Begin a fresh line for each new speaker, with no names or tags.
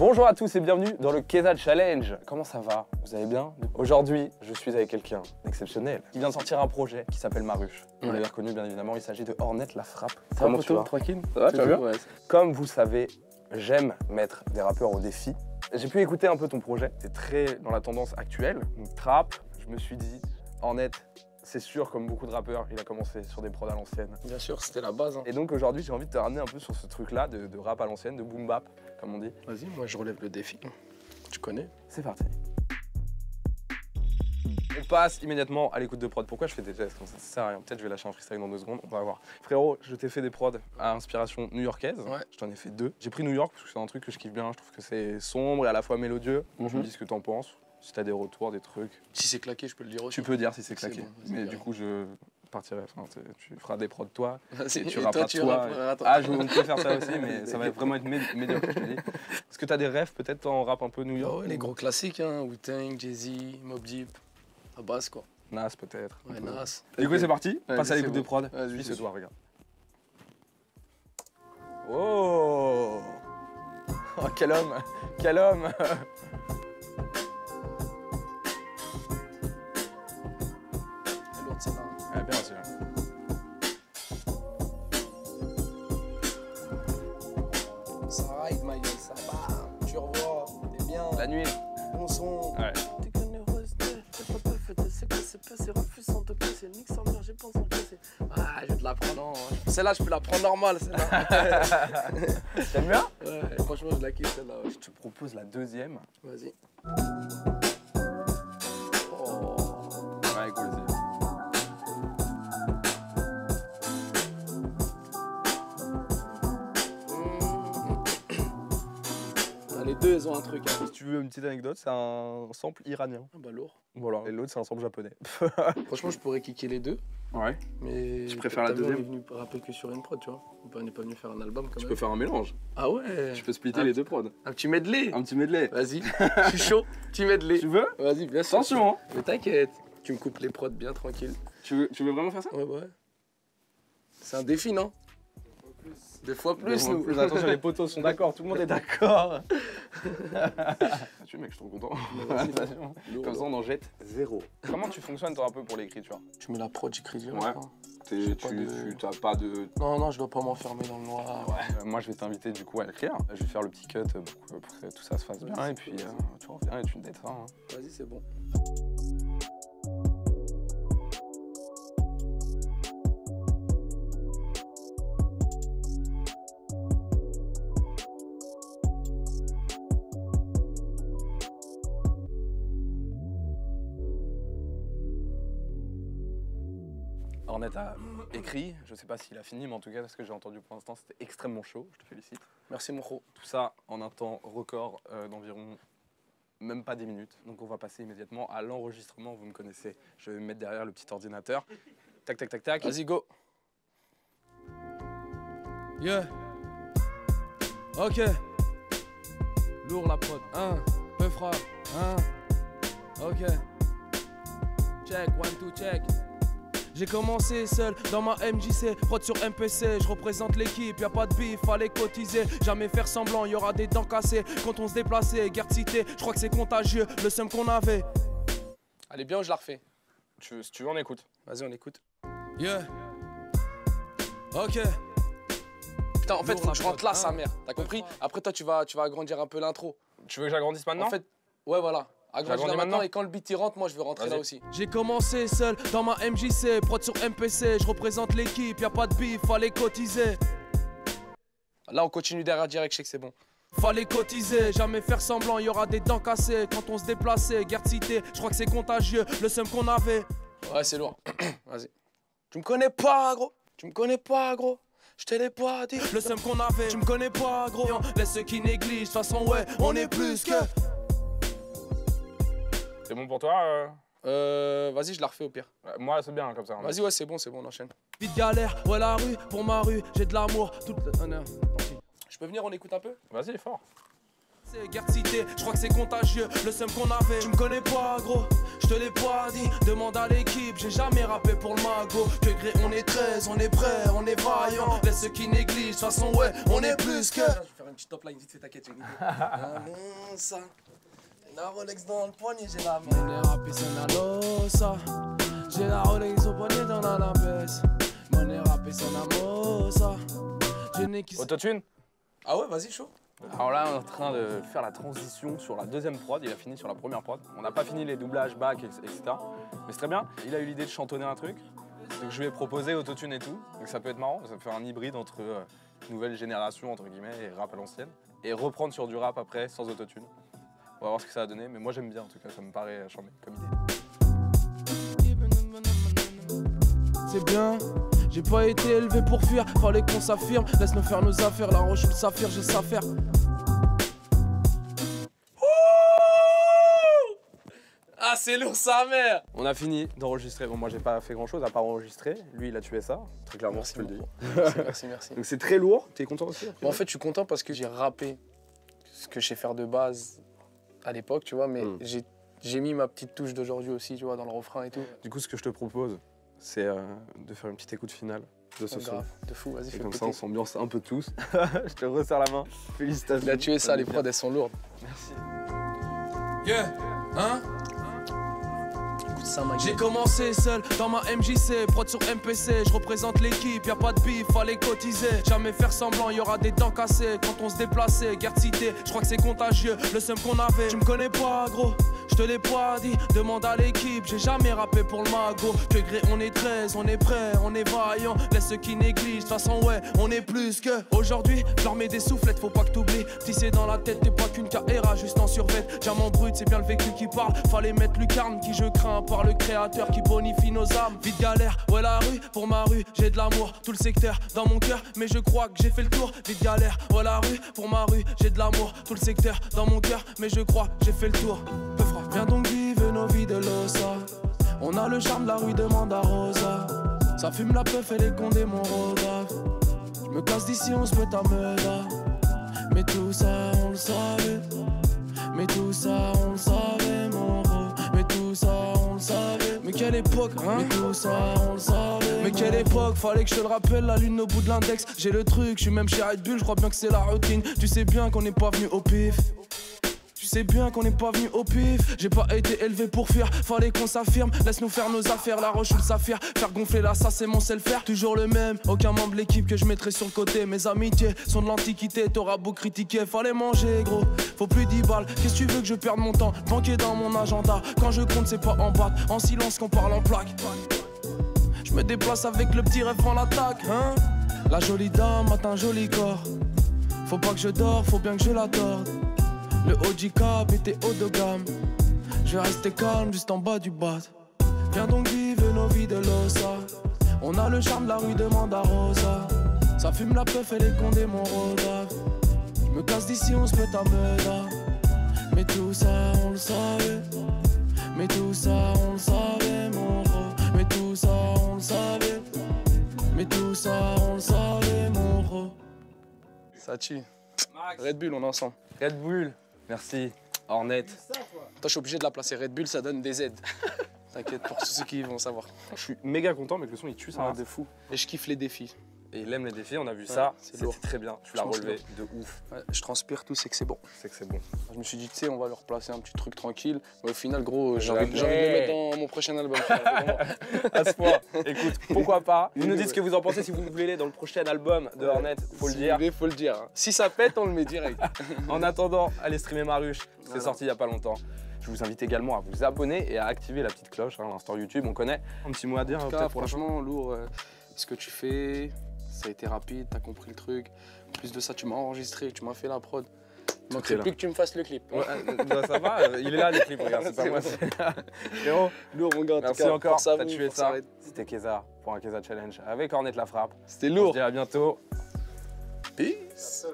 Bonjour à tous et bienvenue dans le Keza Challenge. Comment ça va? Vous allez bien? Aujourd'hui, je suis avec quelqu'un d'exceptionnel qui vient de sortir un projet qui s'appelle Maruche. Vous l'avez reconnu bien évidemment, il s'agit de Hornet La Frappe.
Comment tu vas? Tranquille?
Ça va, tu vas bien?
Ouais.
Comme vous le savez, j'aime mettre des rappeurs au défi. J'ai pu écouter un peu ton projet, c'est très dans la tendance actuelle, donc trap. Je me suis dit, Hornet, c'est sûr, comme beaucoup de rappeurs, il a commencé sur des prods à l'ancienne.
Bien sûr, c'était la base. Hein.
Et donc aujourd'hui, j'ai envie de te ramener un peu sur ce truc-là de rap à l'ancienne, de boom bap, comme on dit.
Vas-y, moi je relève le défi. Tu connais?
C'est parti. On passe immédiatement à l'écoute de prod. Pourquoi je fais des tests comme ça? Ça sert à rien. Peut-être je vais lâcher un freestyle dans 2 secondes, on va voir. Frérot, je t'ai fait des prods à inspiration new-yorkaise. Ouais. Je t'en ai fait 2. J'ai pris New York parce que c'est un truc que je kiffe bien. Je trouve que c'est sombre et à la fois mélodieux. Tu me dis ce que t'en penses. Si t'as des retours, des trucs.
Si c'est claqué, je peux le dire aussi.
Tu peux dire si c'est claqué.
Bon,
mais du coup, je partirai. Enfin, tu feras des prods toi.
Et
tu rapperas toi. Ah, on peut faire ça aussi, mais ça va vraiment être médiocre, je te dis. Est-ce que t'as des rêves peut-être en rap un peu New York?
Oh, les gros classiques, hein. Wu-Tang, Jay-Z, Mobb Deep. À base, quoi.
Nas peut-être.
Ouais, Nas.
Du coup, c'est parti. Passe à l'écoute de prod.
Vas-y,
c'est toi, regarde. Oh, oh, quel homme! Quel homme! Ouais, bien sûr.
Ça ride, ma gueule, ça va. Tu revois, t'es bien.
La nuit.
Bon son.
Ouais.
T'es connu, t'es pas fait, t'es ce que c'est passé, refusant de passer. Nique sa mère, j'ai pas besoin de passer. Ah, je vais te la prendre. Non, celle-là, je peux la prendre normale, celle-là.
T'aimes bien?
Ouais, franchement, je la kiffe, celle-là. Ouais.
Je te propose la deuxième.
Vas-y.
Ouais, cool, vas-y.
Les deux, ils ont un truc. Hein.
Si tu veux une petite anecdote, c'est un sample iranien.
Ah bah lourd.
Voilà. Et l'autre, c'est un sample japonais.
Franchement, je pourrais kicker les deux.
Ouais.
Mais
je préfère la deuxième.
On est venu rapper que sur une prod, tu vois. On n'est pas venu faire un album quand même.
Tu peux faire un mélange.
Ah ouais.
Je peux splitter les deux prods.
Un petit medley.
Un petit medley.
Vas-y. Je suis chaud. Petit medley.
Tu veux?
Vas-y, bien sûr.
Attention. Hein.
Mais t'inquiète. Tu me coupes les prods bien tranquille.
Tu veux vraiment faire ça?
Ouais, ouais. C'est un défi, non? Deux fois plus, nous.
Attention, les potos sont d'accord, tout le monde est d'accord. Tu mec, je suis trop content. Comme ça, on en jette 0. Comment tu fonctionnes toi un peu pour l'écriture?
Tu mets la prod, j'écris direct.
Ouais. Tu t'as pas de...
Non, je dois pas m'enfermer dans le noir.
Ouais. Moi, je vais t'inviter du coup à écrire. Je vais faire le petit cut pour que tout ça se fasse bien. Et puis, tu reviens et tu me dateras. Hein.
Vas-y, c'est bon.
Hornet a écrit, je sais pas s'il a fini, mais en tout cas, ce que j'ai entendu pour l'instant, c'était extrêmement chaud. Je te félicite.
Merci, mon gros.
Tout ça en un temps record d'environ même pas 10 minutes. Donc on va passer immédiatement à l'enregistrement. Vous me connaissez. Je vais me mettre derrière le petit ordinateur. Tac, tac, tac, tac.
Vas-y, go. Yeah. Ok. Lourd la prod. Peu frappe. Ok. Check, 1, 2, check. J'ai commencé seul dans ma MJC, prod sur MPC, je représente l'équipe, y'a pas de bif, fallait cotiser, jamais faire semblant, y'aura des dents cassées, quand on se déplaçait, guerre de cité, je crois que c'est contagieux, le seum qu'on avait. Allez bien, je la refais.
Si tu veux, on écoute.
Vas-y, on écoute. Yeah. Ok. Putain, en fait, faut que je rentre là, sa mère, t'as compris? Après, toi, tu vas agrandir un peu l'intro.
Tu veux que j'agrandisse maintenant?
En fait, ouais, voilà. Agrandir maintenant et quand le beat y rentre, moi je veux rentrer là aussi. J'ai commencé seul dans ma MJC, prod sur MPC, je représente l'équipe, y'a pas de bif, fallait cotiser. Là on continue derrière direct, je sais que c'est bon. Fallait cotiser, jamais faire semblant, y'aura des dents cassées quand on se déplaçait, guerre de cité, je crois que c'est contagieux, le seum qu'on avait. Ouais, c'est lourd. Vas-y. Tu me connais pas, gros. Tu me connais pas, gros. Je te l'ai pas dit. Le seum qu'on avait, tu me connais pas, gros. Laisse ceux qui négligent, de toute façon, ouais, on est plus que.
C'est bon pour toi
Vas-y, je la refais au pire.
Moi, c'est bien comme ça.
Vas-y, ouais, c'est bon, on enchaîne. Vite galère, ouais, la rue, pour ma rue, j'ai de l'amour. Je peux venir, on écoute un peu?
Vas-y, fort.
C'est guerre de cité, je crois que c'est contagieux, le seum qu'on avait. Tu me connais pas, gros, je te l'ai pas dit. Demande à l'équipe, j'ai jamais rappé pour le magot. Que gré, on est 13, on est prêt, on est vaillant. Laisse ceux qui négligent, de toute façon, ouais, on est plus que. Je vais faire une petite top line, vite fait, t'inquiète, j'ai une idée. Ça. La Rolex dans le poignet, j'ai la main. Mon air rapé, c'est la losa. J'ai la Rolex au poignet dans la lambesse. Mon air rapé, c'est la mosa.
Autotune?
Ah ouais, vas-y, chaud.
Alors là, on est en train de faire la transition sur la deuxième prod. Il a fini sur la première prod. On n'a pas fini les doublages, back, etc. Mais c'est très bien. Il a eu l'idée de chantonner un truc. Donc je lui ai proposé autotune et tout. Donc ça peut être marrant. Ça peut faire un hybride entre nouvelle génération, entre guillemets, et rap à l'ancienne. Et reprendre sur du rap après, sans autotune. On va voir ce que ça va donner. Mais moi, j'aime bien, en tout cas. Ça me paraît charmé comme idée.
C'est bien. J'ai pas été élevé pour fuir, fallait qu'on s'affirme. Laisse-nous faire nos affaires, la roche ou le saphir, j'ai ça faire. Ah, c'est lourd sa mère.
On a fini d'enregistrer. Bon, moi j'ai pas fait grand chose à part enregistrer. Lui il a tué ça, très clairement.
Merci,
je te le dis.
Merci.
Donc c'est très lourd. T'es content aussi?
Bon, en fait, je suis content parce que j'ai rappé ce que je sais faire de base à l'époque, tu vois, mais j'ai mis ma petite touche d'aujourd'hui aussi, tu vois, dans le refrain et tout.
Du coup, ce que je te propose, c'est de faire une petite écoute finale de ce son.
De fou, vas-y, fais
comme ça, on s'ambiance un peu tous. Je te resserre la main. Félicitations.
Il a tué ça, les prods, elles sont lourdes.
Merci.
Yeah, hein? J'ai commencé seul dans ma MJC, prod sur MPC, je représente l'équipe, y'a pas de bif, fallait cotiser. Jamais faire semblant, y'aura des dents cassées quand on se déplaçait, guerre de cité, je crois que c'est contagieux, le seum qu'on avait. Tu me connais pas gros, je te l'ai pas dit, demande à l'équipe, j'ai jamais rappé pour le magot. Que gré, on est 13, on est prêt, on est vaillant, laisse ceux qui négligent, de toute façon ouais, on est plus que. Aujourd'hui, je leur mets des soufflettes, faut pas que t'oublies, tissé dans la tête, t'es pas qu'une carrière, juste en survêt. Diamant brut, c'est bien le vécu qui parle, fallait mettre lucarne qui je crains par le créateur qui bonifie nos âmes. Vite galère, ouais la rue, pour ma rue, j'ai de l'amour, tout le secteur dans mon cœur, mais je crois que j'ai fait le tour. Vite galère, ouais la rue, pour ma rue, j'ai de l'amour, tout le secteur dans mon cœur, mais je crois que j'ai fait le tour. Peu froid, viens donc vivre nos vies de l'ossa. On a le charme de la rue, demande à Rosa. Ça fume la peuf et les condés, mon rodave. Je me casse d'ici, on se met à Meda. Mais tout ça, on le savait. Mais tout ça, on le savait, mon ro. Mais tout ça, on le savait. Mais quelle époque, hein? Mais tout ça, on le savait. Mais quelle époque, fallait que je te le rappelle, la lune au bout de l'index. J'ai le truc, je suis même chez Red Bull, je crois bien que c'est la routine. Tu sais bien qu'on n'est pas venu au pif. Tu sais bien qu'on n'est pas venu au pif. J'ai pas été élevé pour fuir, fallait qu'on s'affirme. Laisse-nous faire nos affaires, la roche ou le saphir. Faire gonfler là, ça c'est mon self-faire. Toujours le même, aucun membre de l'équipe que je mettrai sur le côté. Mes amitiés sont de l'antiquité, t'auras beau critiquer. Fallait manger gros, faut plus 10 balles. Qu'est-ce que tu veux que je perde mon temps? Banqué dans mon agenda, quand je compte c'est pas en batte. En silence qu'on parle en plaque. Je me déplace avec le petit rêve en l'attaque, hein. La jolie dame a un joli corps. Faut pas que je dors, faut bien que je la torde. Le haut du cap était haut de gamme. Je vais rester calme juste en bas du bat. Viens donc vivre nos vies de l'ossa. On a le charme de la rue, demande à Rosa. Ça fume la peuf et les condés, mon rodave. Je me casse d'ici, on se met à Meda. Mais tout ça, on le savait. Mais tout ça, on le savait, mon ro. Mais tout ça, on le savait. Mais tout ça, on le savait, mon ro. Ça tue. Red Bull, on est ensemble.
Red Bull. Merci, Hornet.
Toi, je suis obligé de la placer. Red Bull, ça donne des aides. T'inquiète, pour tous ceux qui vont savoir.
Je suis méga content, mais que le son il tue ça.
De fou. Et je kiffe les défis.
Et il aime les défis, on a vu ça. C'était très bien. Tu l'as relevé de ouf.
Ouais, je transpire tout, c'est que c'est bon.
C'est que c'est bon.
Je me suis dit, tu sais, on va leur placer un petit truc tranquille. Mais au final, gros, j'ai envie de le mettre dans mon prochain album.
À ce point. Écoute, pourquoi pas. Vous nous dites ce que vous en pensez si vous voulez dans le prochain album de Hornet. Faut le dire.
Faut le dire. Si ça pète, on le met direct.
En attendant, allez streamer Maruche. C'est sorti il y a pas longtemps. Je vous invite également à vous abonner et à activer la petite cloche. L'instant YouTube, on connaît. Un petit mot à dire.
En tout cas, franchement, lourd. Ce que tu fais, ça a été rapide, t'as compris le truc. En plus de ça, tu m'as enregistré, tu m'as fait la prod. Il manquerait plus que tu me fasses le clip.
Ouais, bah ça va, il est là le clip, regarde, c'est pas moi. Frérot,
lourd mon gars,
merci encore, t'as tué ça. C'était Keza pour un Keza Challenge avec Hornet la frappe.
C'était lourd.
On se dit à bientôt.
Peace.